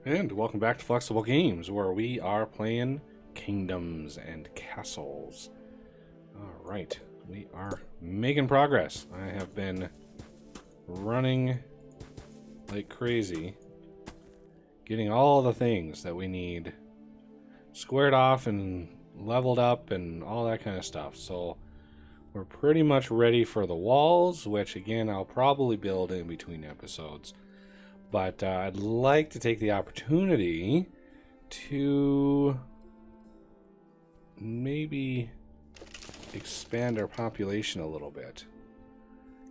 And welcome back to Flexible Games, where we are playing Kingdoms and Castles. Alright, we are making progress. I have been running like crazy, getting all the things that we need squared off and leveled up and all that kind of stuff. So we're pretty much ready for the walls, which again I'll probably build in between episodes. But I'd like to take the opportunity to maybe expand our population a little bit,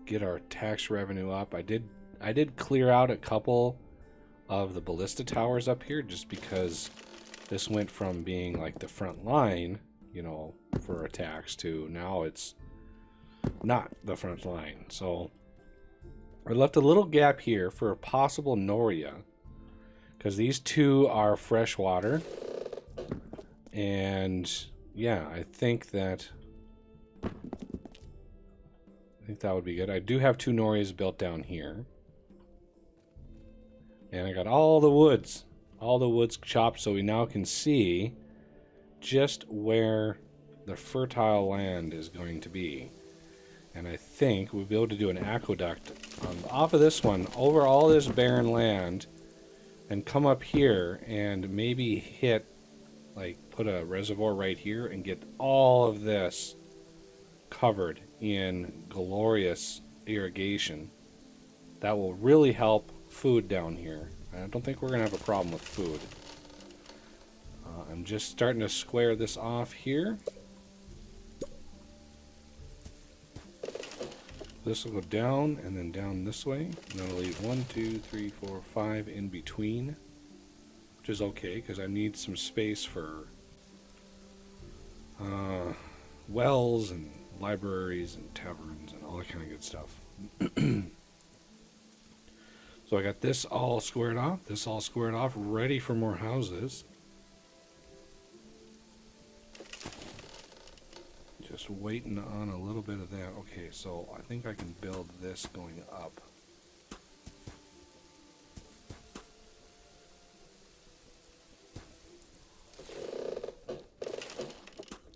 get our tax revenue up. I did clear out a couple of the ballista towers up here just because this went from being like the front line, you know, for attacks to now it's not the front line. So I left a little gap here for a possible Noria, because these two are freshwater, and yeah, I think that would be good. I do have two Norias built down here, and I got all the woods chopped, so we now can see just where the fertile land is going to be. And I think we'll be able to do an aqueduct off of this one over all this barren land and come up here and maybe hit, like, put a reservoir right here and get all of this covered in glorious irrigation. That will really help food down here. I don't think we're going to have a problem with food. I'm just starting to square this off here. This will go down and then down this way, and that'll leave 1, 2, 3, 4, 5 in between, which is okay because I need some space for wells and libraries and taverns and all that kind of good stuff. So I got this all squared off, ready for more houses. Just waiting on a little bit of that. Okay, so I think I can build this going up.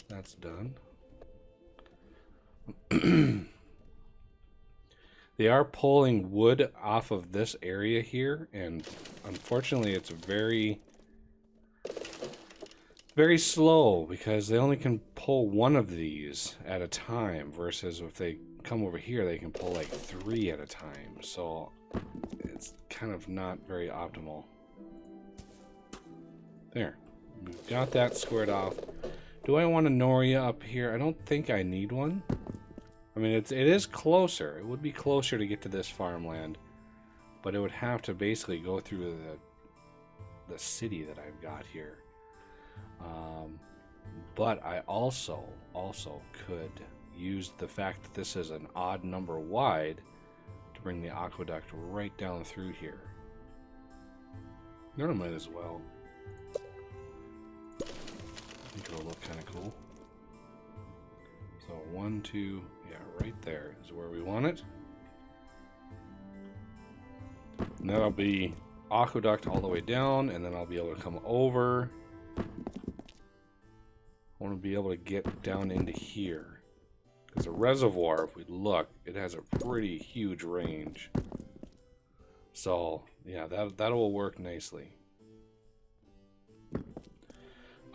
That's done. They are pulling wood off of this area here, and unfortunately it's very slow because they only can pull one of these at a time, versus if they come over here they can pull like 3 at a time. So it's kind of not very optimal. There, we've got that squared off. Do I want a Noria up here? I don't think I need one. I mean, it is closer. It would be closer to get to this farmland, but it would have to basically go through the city that I've got here. But I also could use the fact that this is an odd number wide to bring the aqueduct right down through here. No, I might as well. I think it'll look kind of cool. So 1, 2, yeah, right there is where we want it. And that'll be aqueduct all the way down, and then I'll be able to come over. I want to be able to get down into here, because the reservoir, if we look, it has a pretty huge range. So yeah, that will work nicely.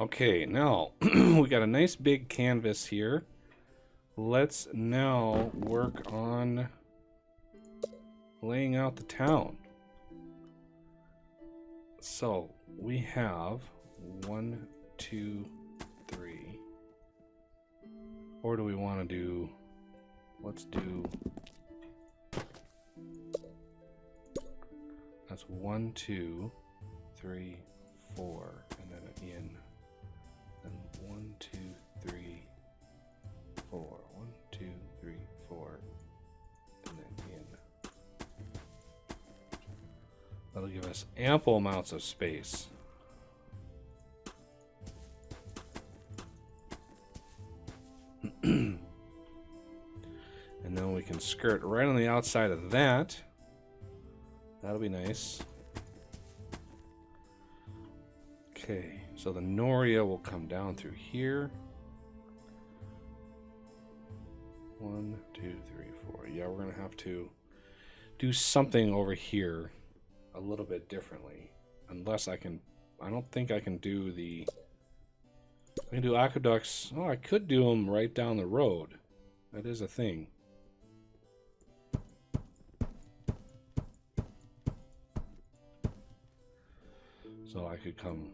Okay, now we got a nice big canvas here. Let's now work on laying out the town. So we have 1, 2, 3. Or do we want to do, let's do, that's 1, 2, 3, 4, and then an in. Then 1, 2, 3, 4. 1, 2, 3, 4, and then in. That'll give us ample amounts of space. And then we can skirt right on the outside of that. That'll be nice. Okay, so the Noria will come down through here. 1, 2, 3, 4. Yeah, we're gonna have to do something over here a little bit differently. Unless I can, I don't think I can do the, I can do aqueducts. Oh, I could do them right down the road. That is a thing. So I could come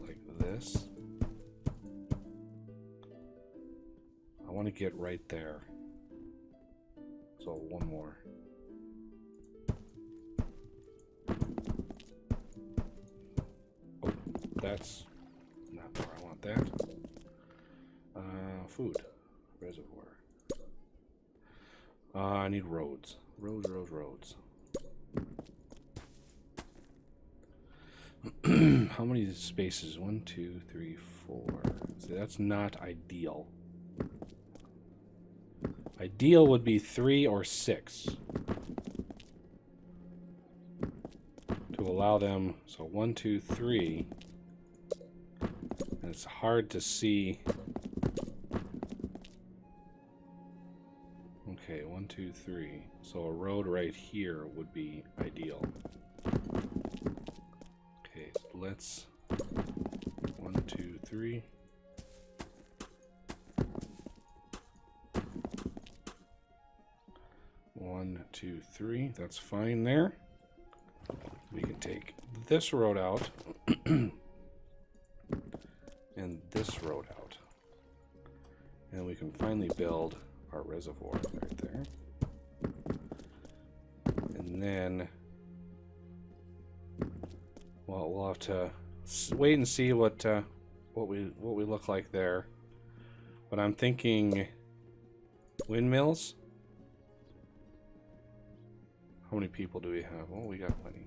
like this. I want to get right there. So one more. Oh, that's not where I want that. Food. Reservoir. I need roads. Roads. How many spaces? 1, 2, 3, 4. See, that's not ideal. Ideal would be 3 or 6 to allow them. So 1, 2, 3. And it's hard to see. Okay, 1, 2, 3. So a road right here would be ideal. Okay, so let's 1, 2, 3. One, 2, 3. That's fine there. We can take this road out and this road out. And we can finally build our reservoir right there. And then, well, we'll have to wait and see what we look like there. But I'm thinking windmills. How many people do we have? Oh, we got plenty.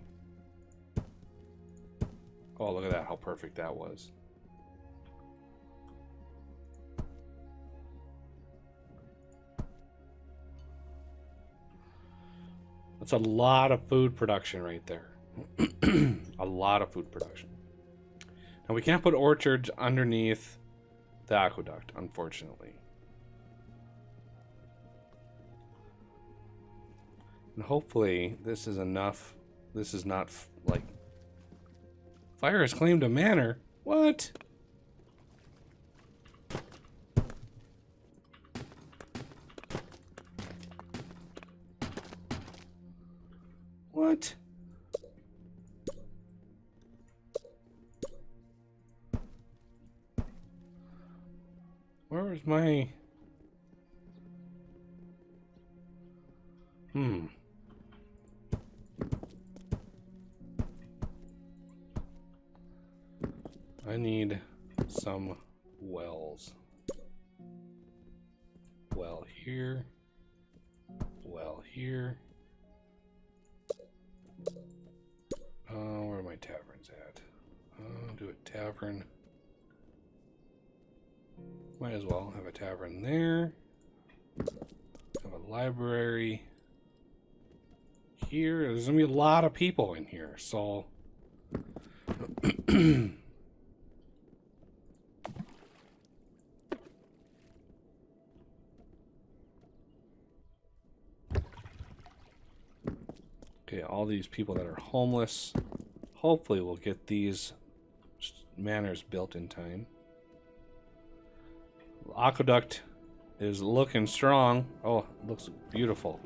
Oh, look at that, how perfect that was. That's a lot of food production right there. A lot of food production. Now, we can't put orchards underneath the aqueduct, unfortunately. And hopefully this is enough. This is not like fire has claimed a manor. What? What? Where is my... I need some wells. Well here. Well here. Where are my taverns at? Do a tavern. Might as well have a tavern there. Have a library here. There's gonna be a lot of people in here, so okay, all these people that are homeless, hopefully we'll get these manors built in time. The aqueduct is looking strong. Oh, it looks beautiful.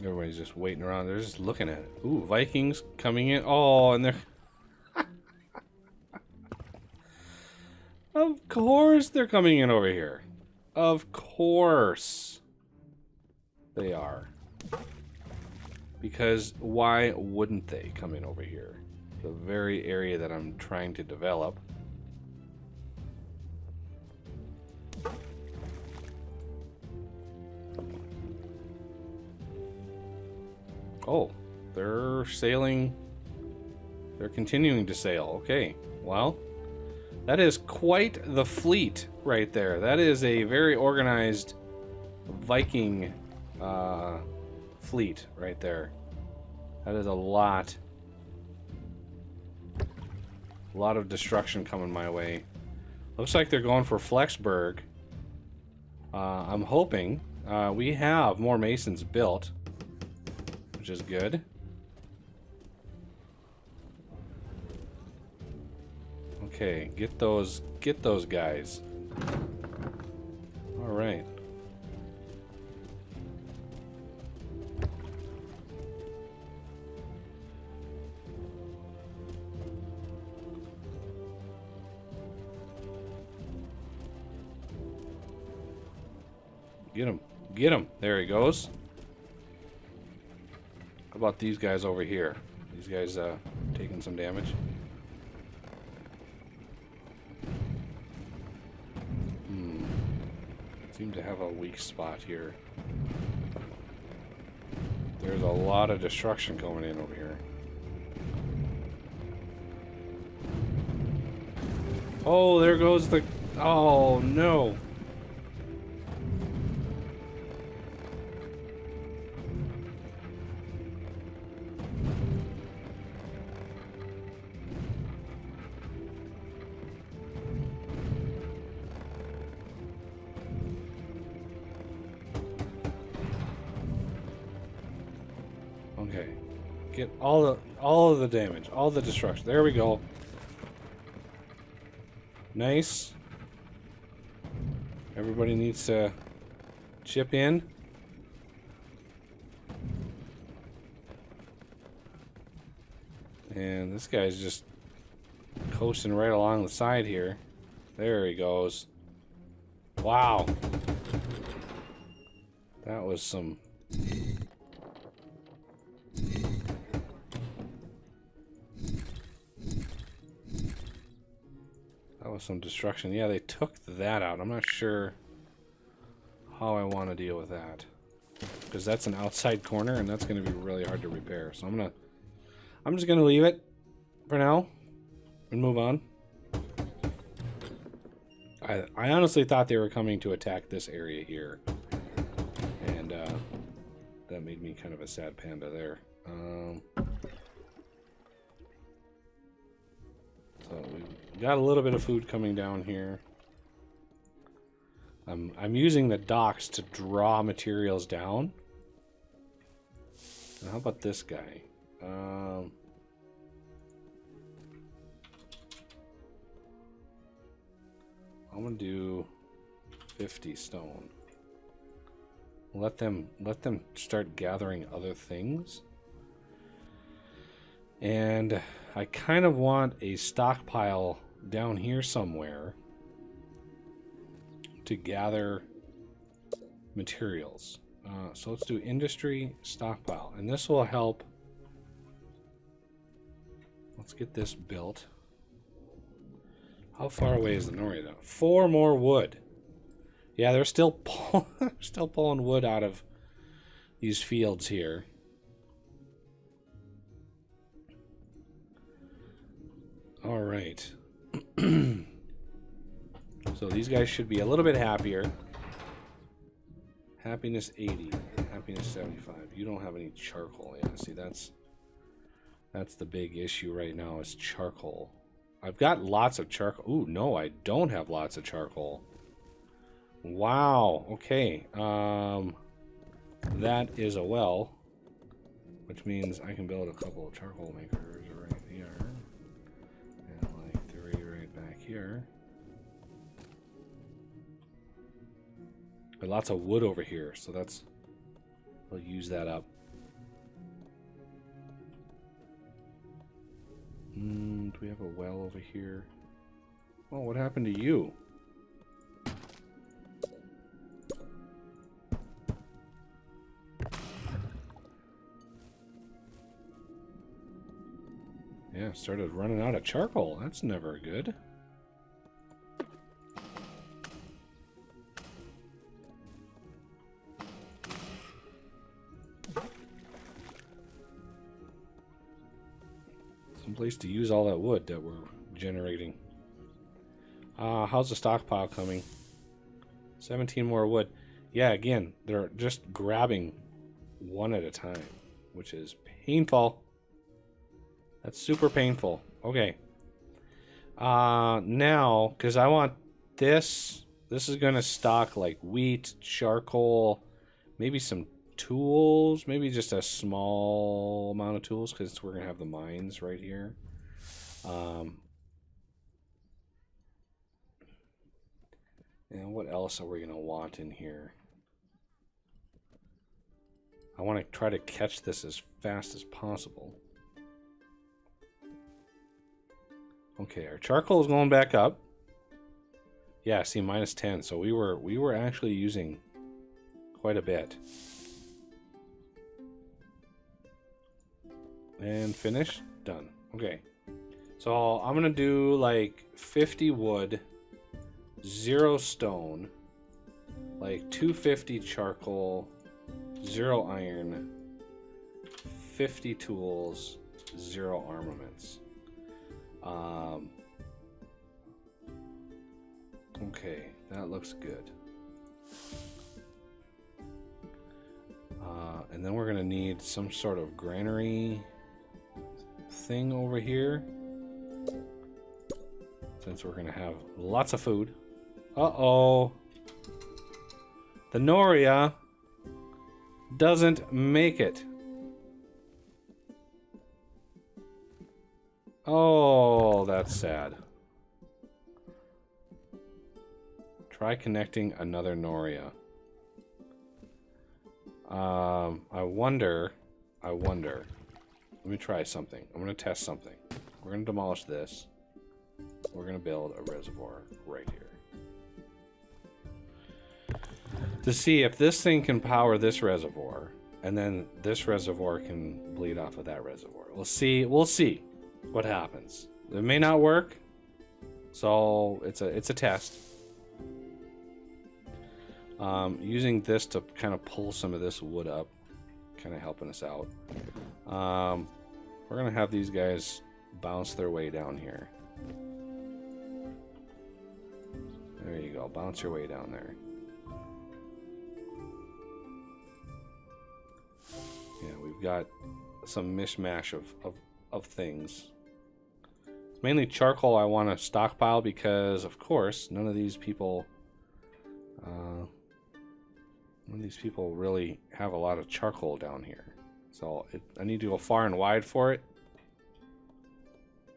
Everybody's just waiting around. They're just looking at it. Ooh, Vikings coming in. Oh, and they're... Of course they're coming in over here. Of course they are. Because why wouldn't they come in over here? The very area that I'm trying to develop. Oh, they're sailing. They're continuing to sail. Okay, well, that is quite the fleet right there. That is a very organized Viking fleet right there. That is a lot. A lot of destruction coming my way. Looks like they're going for Flexburg. I'm hoping. We have more masons built, which is good. Okay, get those guys. All right. Get him. Get him. There he goes. How about these guys over here? These guys taking some damage. Seem to have a weak spot here. There's a lot of destruction going in over here. Oh, there goes the... Oh, no. Okay, get all of the damage, all the destruction. There we go. Nice. Everybody needs to chip in. And this guy's just coasting right along the side here. There he goes. Wow. That was some... some destruction. Yeah, they took that out. I'm not sure how I want to deal with that, because that's an outside corner and that's going to be really hard to repair. So I'm just going to leave it for now and move on. I honestly thought they were coming to attack this area here, and that made me kind of a sad panda there. So we got a little bit of food coming down here. I'm using the docks to draw materials down. And how about this guy? I'm gonna do 50 stone. Let them start gathering other things. And I kind of want a stockpile down here somewhere to gather materials. So let's do industry stockpile, and this will help. Let's get this built. How far away is the Nori though? 4 more wood. Yeah, they're still pulling wood out of these fields here. All right. So these guys should be a little bit happier. Happiness 80, happiness 75. You don't have any charcoal. Yeah, see, that's the big issue right now is charcoal. I've got lots of charcoal. Ooh, no, I don't have lots of charcoal. Wow. Okay. That is a well, which means I can build a couple of charcoal makers right here, and like 3 right back here. But lots of wood over here, so that's, I'll use that up. Do we have a well over here? Oh, what happened to you? Yeah, started running out of charcoal. That's never good. Place to use all that wood that we're generating. How's the stockpile coming? 17 more wood. Yeah, again, they're just grabbing one at a time, which is painful. That's super painful. Okay. Now, because I want this. This is going to stock like wheat, charcoal, maybe some tools, maybe just a small amount of tools because we're going to have the mines right here. And what else are we going to want in here? I want to try to catch this as fast as possible. Okay, our charcoal is going back up. Yeah, see, minus 10. So we were actually using quite a bit. And finish. Done. Okay. So I'm going to do like 50 wood, 0 stone, like 250 charcoal, 0 iron, 50 tools, 0 armaments. Okay, that looks good. And then we're going to need some sort of granary thing over here. Since we're going to have lots of food. Uh-oh. The Noria doesn't make it. Oh, that's sad. Try connecting another Noria. I wonder. Let me try something. I'm going to test something. We're going to demolish this. We're going to build a reservoir right here. To see if this thing can power this reservoir, and then this reservoir can bleed off of that reservoir. We'll see what happens. It may not work, so it's a test. Using this to kind of pull some of this wood up, kind of helping us out. We're gonna have these guys bounce their way down here. There you go, bounce your way down there. Yeah, we've got some mishmash of things. It's mainly charcoal I want to stockpile because, of course, none of these people really have a lot of charcoal down here. So I need to go far and wide for it.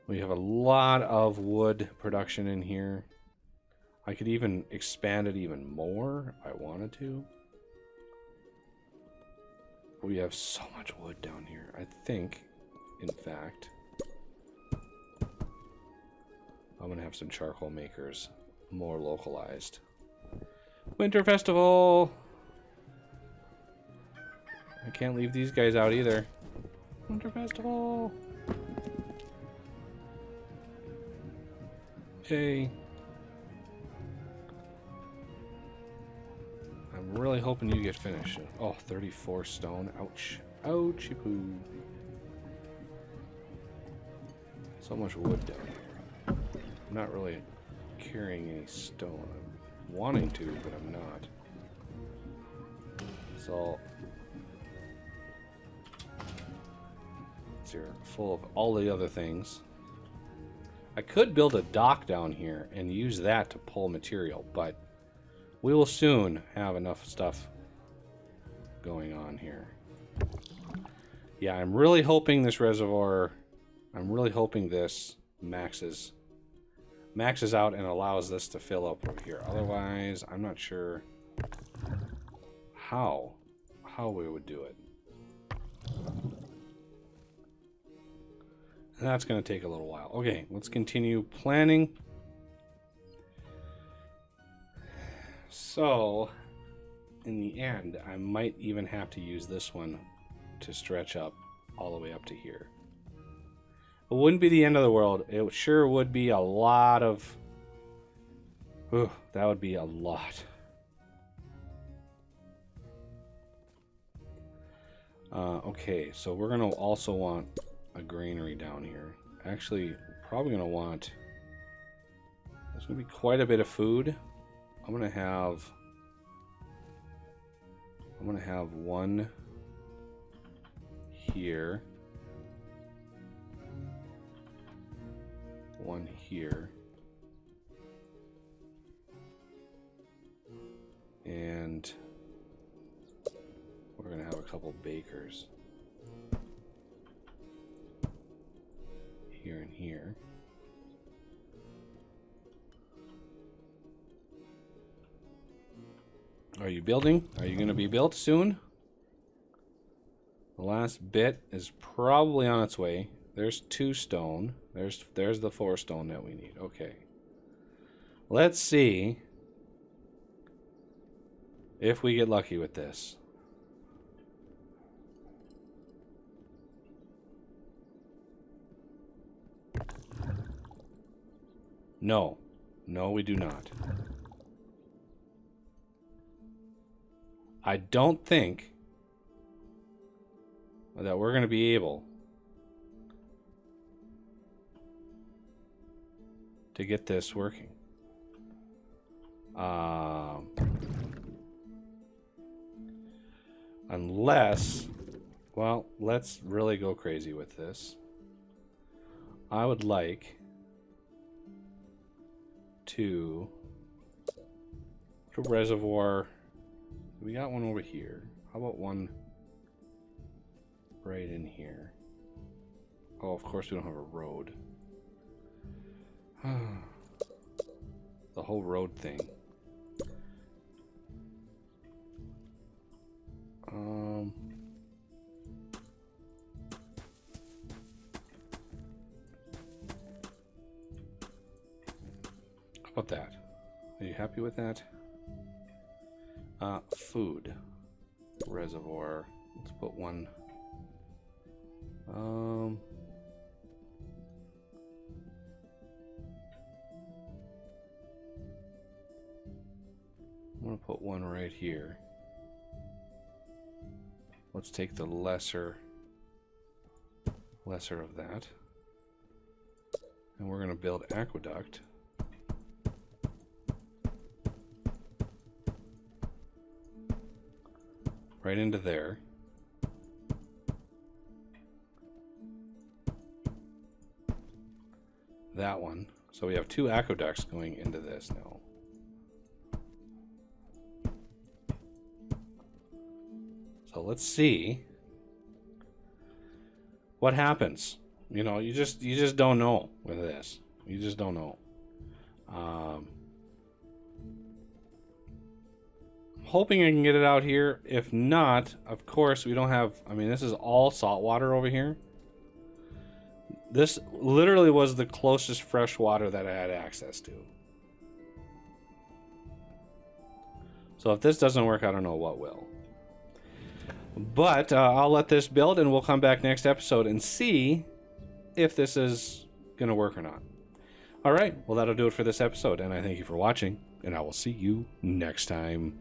We have a lot of wood production in here. I could even expand it even more if I wanted to. We have so much wood down here. I think, in fact, I'm going to have some charcoal makers more localized. Winter Festival! I can't leave these guys out either. Winter Festival! Hey. I'm really hoping you get finished. Oh, 34 stone. Ouch. Ouchie poo. So much wood down here. I'm not really carrying any stone. I'm wanting to, but I'm not. So it's here full of all the other things. I could build a dock down here and use that to pull material, but we will soon have enough stuff going on here. Yeah, I'm really hoping this reservoir, I'm really hoping this maxes out and allows this to fill up over here. Otherwise, I'm not sure how we would do it. And that's going to take a little while. Okay, let's continue planning. So, in the end, I might even have to use this one to stretch up all the way up to here. It wouldn't be the end of the world. It sure would be a lot of... Ooh, that would be a lot. Okay, so we're going to also want a granary down here. Actually, probably going to want... There's going to be quite a bit of food. I'm going to have I'm going to have one here. One here. And we're going to have a couple bakers. Here and here. Are you building? Are you going to be built soon? The last bit is probably on its way. There's 2 stone. There's the 4 stone that we need. Okay. Let's see if we get lucky with this. No. No, we do not. I don't think that we're going to be able to get this working. Unless, well, let's really go crazy with this. I would like to put a reservoir. We got one over here. How about one right in here? Oh, of course we don't have a road. The whole road thing. How about that? Are you happy with that? Food. Reservoir. Let's put one. I'm gonna put one right here. Let's take the lesser of that. And we're gonna build aqueduct. Right into there. That one. So we have 2 aqueducts going into this now. So let's see what happens. You know, you just don't know with this. You just don't know. Hoping I can get it out here. If not, of course, we don't have... I mean, this is all salt water over here. This literally was the closest fresh water that I had access to. So if this doesn't work, I don't know what will. But I'll let this build, and we'll come back next episode and see if this is going to work or not. All right, well, that'll do it for this episode, and I thank you for watching, and I will see you next time.